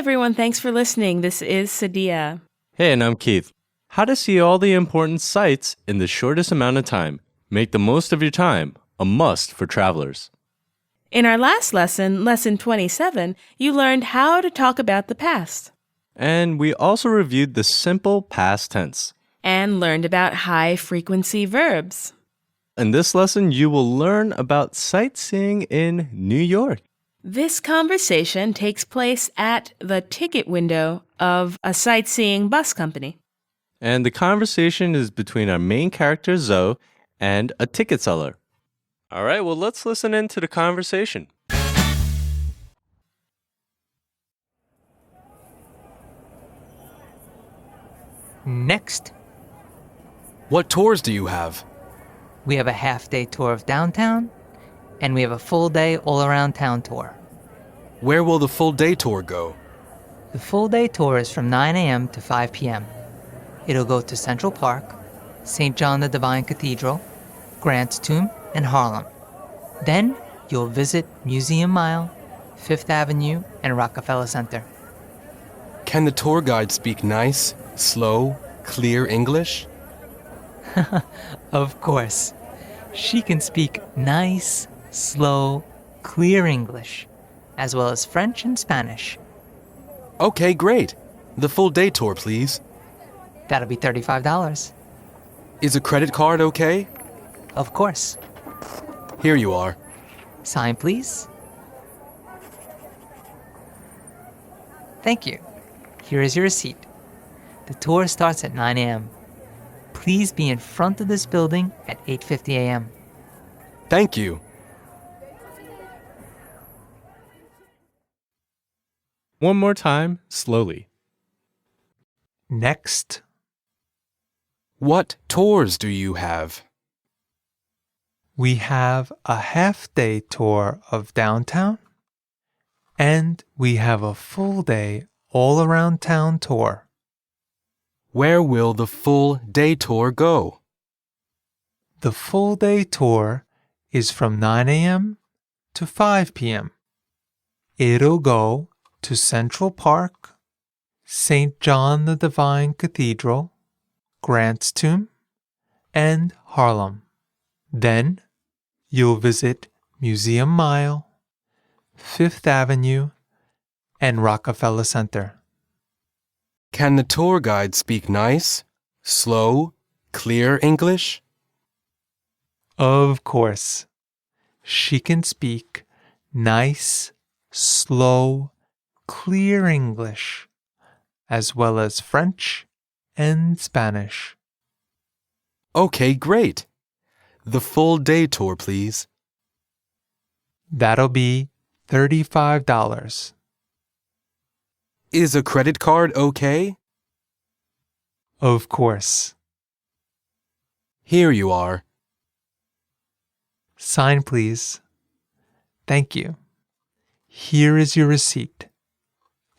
everyone. Thanks for listening. This is Sadia. Hey, and I'm Keith. How to see all the important sights in the shortest amount of time. Make the most of your time. A must for travelers. In our last lesson, lesson 27, you learned how to talk about the past. And we also reviewed the simple past tense. And learned about high-frequency verbs. In this lesson, you will learn about sightseeing in New York. This conversation takes place at the ticket window of a sightseeing bus company. And the conversation is between our main character, Zoe, and a ticket seller. All right, well, let's listen in to the conversation. Next, What tours do you have? we have a half-day tour of downtown, and we have a full-day all-around town tour. Where will the full day tour go? The full-day tour is from 9 a.m. to 5 p.m. It'll go to Central Park, St. John the Divine Cathedral, Grant's Tomb, and Harlem. Then, you'll visit Museum Mile, Fifth Avenue, and Rockefeller Center. Can the tour guide speak nice, slow, clear English? Of course. She can speak nice, slow, clear English, as well as French and Spanish. Okay, great. The full day tour, please. That'll be $35. Is a credit card okay? Of course. Here you are. Sign, please. Thank you. Here is your receipt. The tour starts at 9 a.m. Please be in front of this building at 8:50 a.m. Thank you. One more time, slowly. Next, What tours do you have? we have a half-day tour of downtown, and we have a full-day all-around town tour. Where will the full day tour go? The full-day tour is from 9 a.m. to 5 p.m. It'll go to Central Park, St. John the Divine Cathedral, Grant's Tomb, and Harlem. Then, you'll visit Museum Mile, Fifth Avenue, and Rockefeller Center. Can the tour guide speak nice, slow, clear English? Of course, she can speak nice, slow, clear English, as well as French and Spanish. Okay, great. The full day tour, please. That'll be $35. Is a credit card okay? Of course. Here you are. Sign, please. Thank you. Here is your receipt.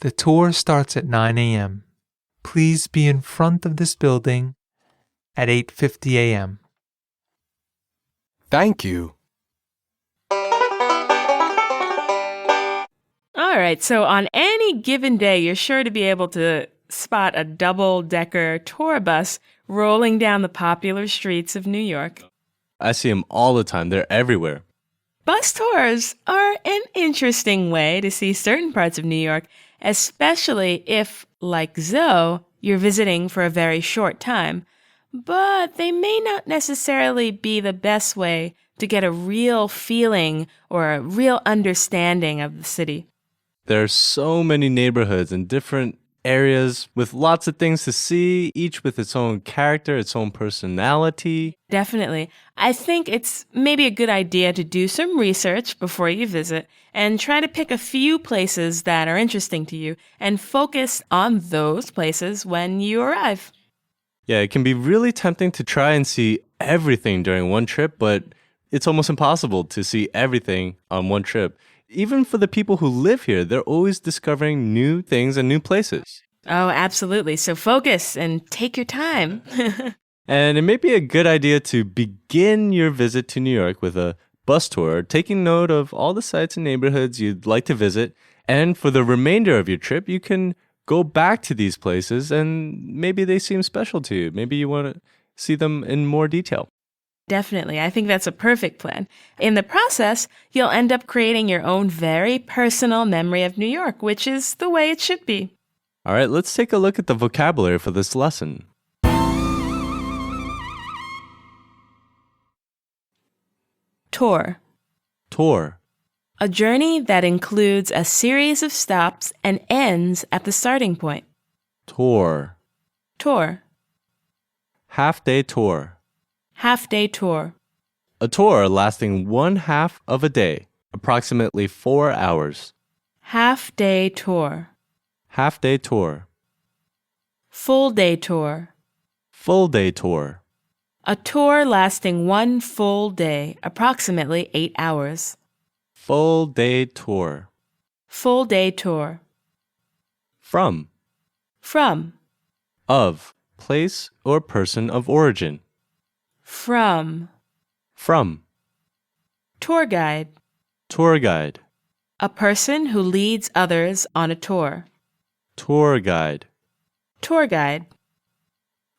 The tour starts at 9 a.m. Please be in front of this building at 8:50 a.m. Thank you. All right, so on any given day, you're sure to be able to spot a double-decker tour bus rolling down the popular streets of New York. I see them all the time. They're everywhere. Bus tours are an interesting way to see certain parts of New York, especially if, like Zoe, you're visiting for a very short time. But they may not necessarily be the best way to get a real feeling or a real understanding of the city. There are so many neighborhoods and different areas with lots of things to see, each with its own character, its own personality. Definitely. I think it's maybe a good idea to do some research before you visit and try to pick a few places that are interesting to you and focus on those places when you arrive. Yeah, it can be really tempting to try and see everything during one trip, but it's almost impossible to see everything on one trip. Even for the people who live here, they're always discovering new things and new places. Oh, absolutely. So focus and take your time. And it may be a good idea to begin your visit to New York with a bus tour, taking note of all the sites and neighborhoods you'd like to visit, And for the remainder of your trip, you can go back to these places and maybe they seem special to you. Maybe you want to see them in more detail. Definitely. I think that's a perfect plan. In the process, you'll end up creating your own very personal memory of New York, which is the way it should be. All right, let's take a look at the vocabulary for this lesson. Tour. Tour. A journey that includes a series of stops and ends at the starting point. Tour. Tour. Half-day tour. Half-day tour. A tour lasting 1/2 of a day, approximately 4 hours. Half-day tour. Half-day tour. Full-day tour. Full-day tour. A tour lasting 1 full day, approximately 8 hours. Full-day tour. Full-day tour. From. From. Of. Place or person of origin. From. From. Tour guide. Tour guide. A person who leads others on a tour. Tour guide. Tour guide.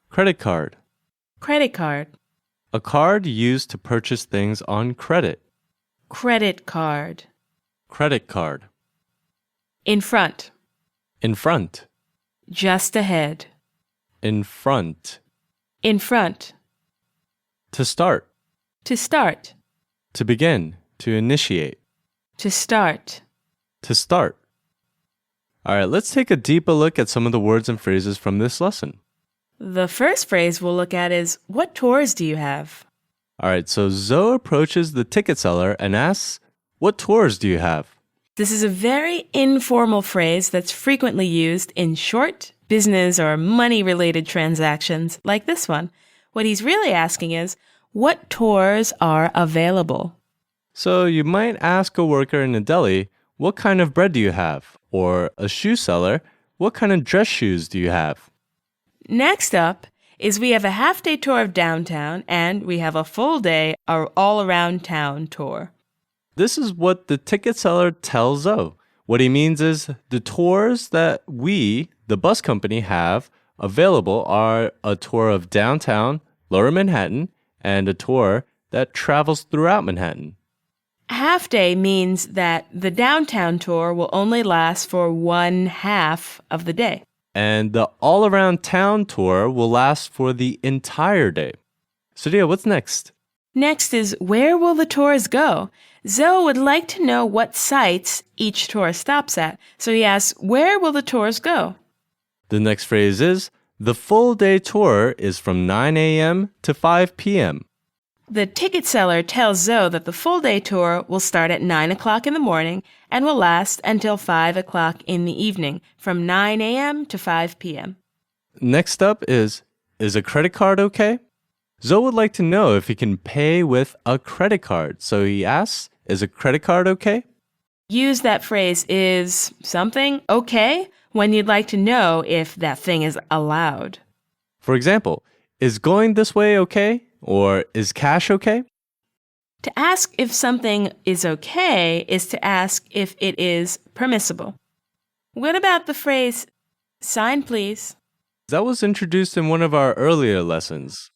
Credit card. Credit card. A card used to purchase things on credit. Credit card. Credit card. In front. In front. Just ahead. In front. In front. To start. To start. To begin. To initiate. To start. To start. All right, let's take a deeper look at some of the words and phrases from this lesson. The first phrase we'll look at is, what tours do you have? All right, so Zoe approaches the ticket seller and asks, what tours do you have? This is a very informal phrase that's frequently used in short, business, or money-related transactions like this one. What he's really asking is, what tours are available? So you might ask a worker in a deli, what kind of bread do you have? Or a shoe seller, what kind of dress shoes do you have? Next up is we have a half-day tour of downtown and we have a full day or all-around town tour. This is what the ticket seller tells Zoe. What he means is the tours that we, the bus company, have available are a tour of downtown, Lower Manhattan, and a tour that travels throughout Manhattan. Half-day means that the downtown tour will only last for 1/2 of the day. And the all-around town tour will last for the entire day. So, Dia, what's next? Next is, where will the tours go? Zoe would like to know what sites each tour stops at. So he asks, where will the tours go? The next phrase is, the full-day tour is from 9 a.m. to 5 p.m. The ticket seller tells Zoe that the full-day tour will start at 9 o'clock in the morning and will last until 5 o'clock in the evening, from 9 a.m. to 5 p.m. Next up is a credit card okay? Zoe would like to know if he can pay with a credit card. So he asks, is a credit card okay? Use that phrase, is something okay, when you'd like to know if that thing is allowed. For example, is going this way okay? Or is cash okay? To ask if something is okay is to ask if it is permissible. What about the phrase, sign please? That was introduced in one of our earlier lessons.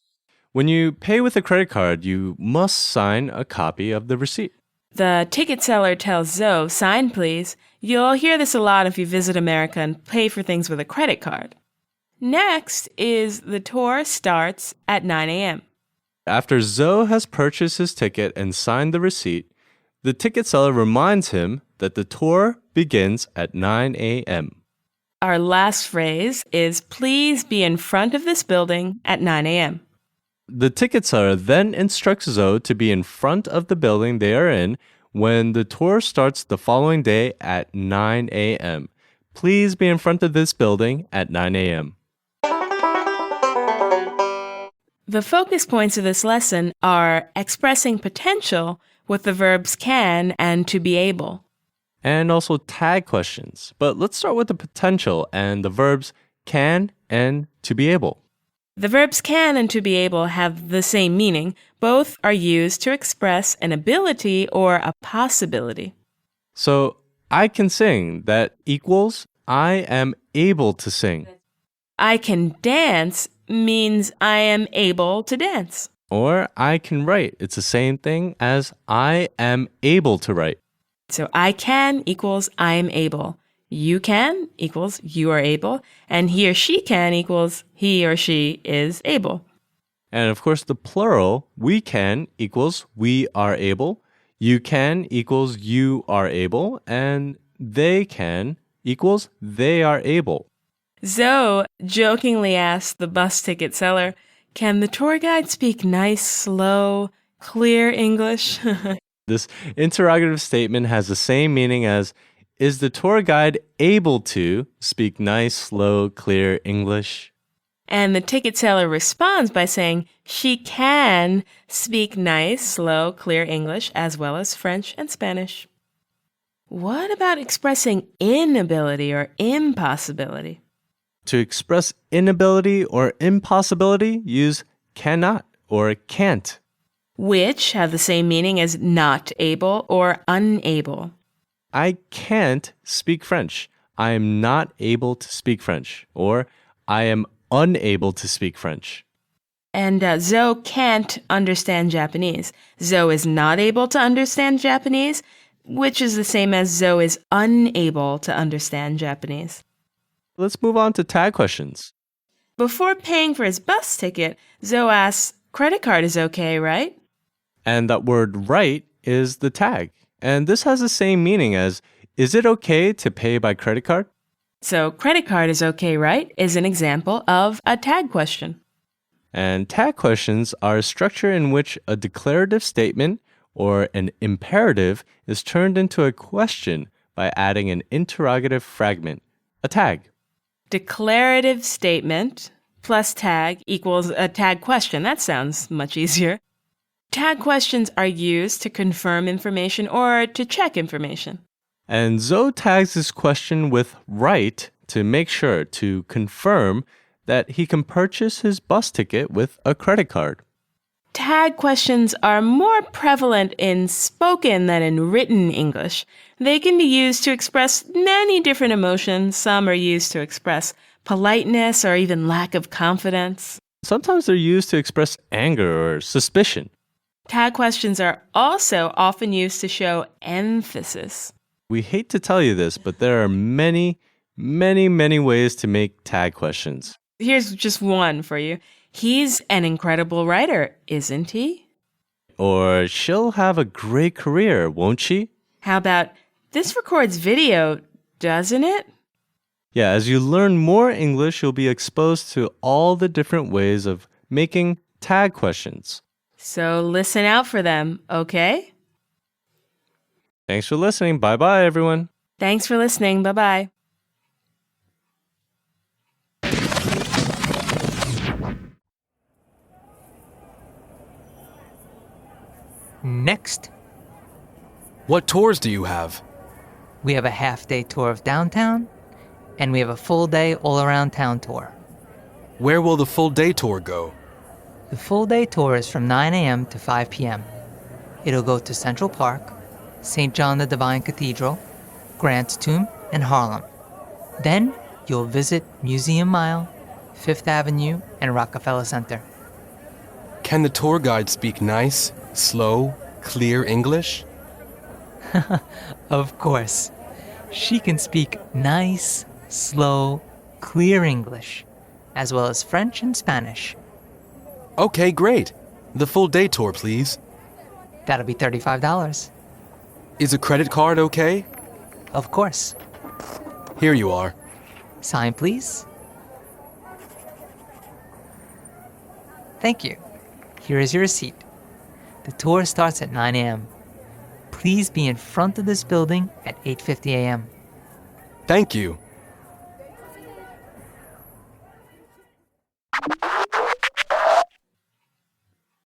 When you pay with a credit card, you must sign a copy of the receipt. The ticket seller tells Zoe, sign please. You'll hear this a lot if you visit America and pay for things with a credit card. Next is the tour starts at 9 a.m. After Zoe has purchased his ticket and signed the receipt, the ticket seller reminds him that the tour begins at 9 a.m. Our last phrase is, please be in front of this building at 9 a.m. The ticket seller then instructs Zoe to be in front of the building they are in when the tour starts the following day at 9 a.m. Please be in front of this building at 9 a.m. The focus points of this lesson are expressing potential with the verbs can and to be able. And also tag questions. But let's start with the potential and the verbs can and to be able. The verbs can and to be able have the same meaning. Both are used to express an ability or a possibility. So I can sing. That equals I am able to sing. I can dance means I am able to dance. Or I can write. It's the same thing as I am able to write. So I can equals I am able. You can equals you are able. And he or she can equals he or she is able. And of course, the plural, we can equals we are able. You can equals you are able. And they can equals they are able. Zoe jokingly asked the bus ticket seller, "Can the tour guide speak nice, slow, clear English?" This interrogative statement has the same meaning as, is the tour guide able to speak nice, slow, clear English? And the ticket seller responds by saying she can speak nice, slow, clear English as well as French and Spanish. What about expressing inability or impossibility? To express inability or impossibility, use cannot or can't. Which have the same meaning as not able or unable. I can't speak French. I am not able to speak French. Or I am unable to speak French. And Zoe can't understand Japanese. Zoe is not able to understand Japanese, which is the same as Zoe is unable to understand Japanese. Let's move on to tag questions. Before paying for his bus ticket, Zoe asks, "Credit card is okay, right?" And that word right is the tag. And this has the same meaning as, is it okay to pay by credit card? So credit card is okay, right? Is an example of a tag question. And tag questions are a structure in which a declarative statement or an imperative is turned into a question by adding an interrogative fragment, a tag. Declarative statement plus tag equals a tag question. That sounds much easier. Tag questions are used to confirm information or to check information. And Zoe tags this question with right to make sure to confirm that he can purchase his bus ticket with a credit card. Tag questions are more prevalent in spoken than in written English. They can be used to express many different emotions. Some are used to express politeness or even lack of confidence. Sometimes they're used to express anger or suspicion. Tag questions are also often used to show emphasis. We hate to tell you this, but there are many ways to make tag questions. Here's just one for you. He's an incredible writer, isn't he? Or she'll have a great career, won't she? How about, this records video, doesn't it? Yeah, as you learn more English, you'll be exposed to all the different ways of making tag questions. So listen out for them, okay? Thanks for listening. Bye-bye, everyone. Thanks for listening. Bye-bye. Next, What tours do you have? we have a half-day tour of downtown, and we have a full-day all-around town tour. Where will the full day tour go? The full-day tour is from 9 a.m. to 5 p.m. It'll go to Central Park, St. John the Divine Cathedral, Grant's Tomb, and Harlem. Then, you'll visit Museum Mile, Fifth Avenue, and Rockefeller Center. Can the tour guide speak nice, slow, clear English? Of course. She can speak nice, slow, clear English, as well as French and Spanish. Okay, great. The full day tour, please. That'll be $35. Is a credit card okay? Of course. Here you are. Sign, please. Thank you. Here is your receipt. The tour starts at 9 a.m. Please be in front of this building at 8:50 a.m. Thank you.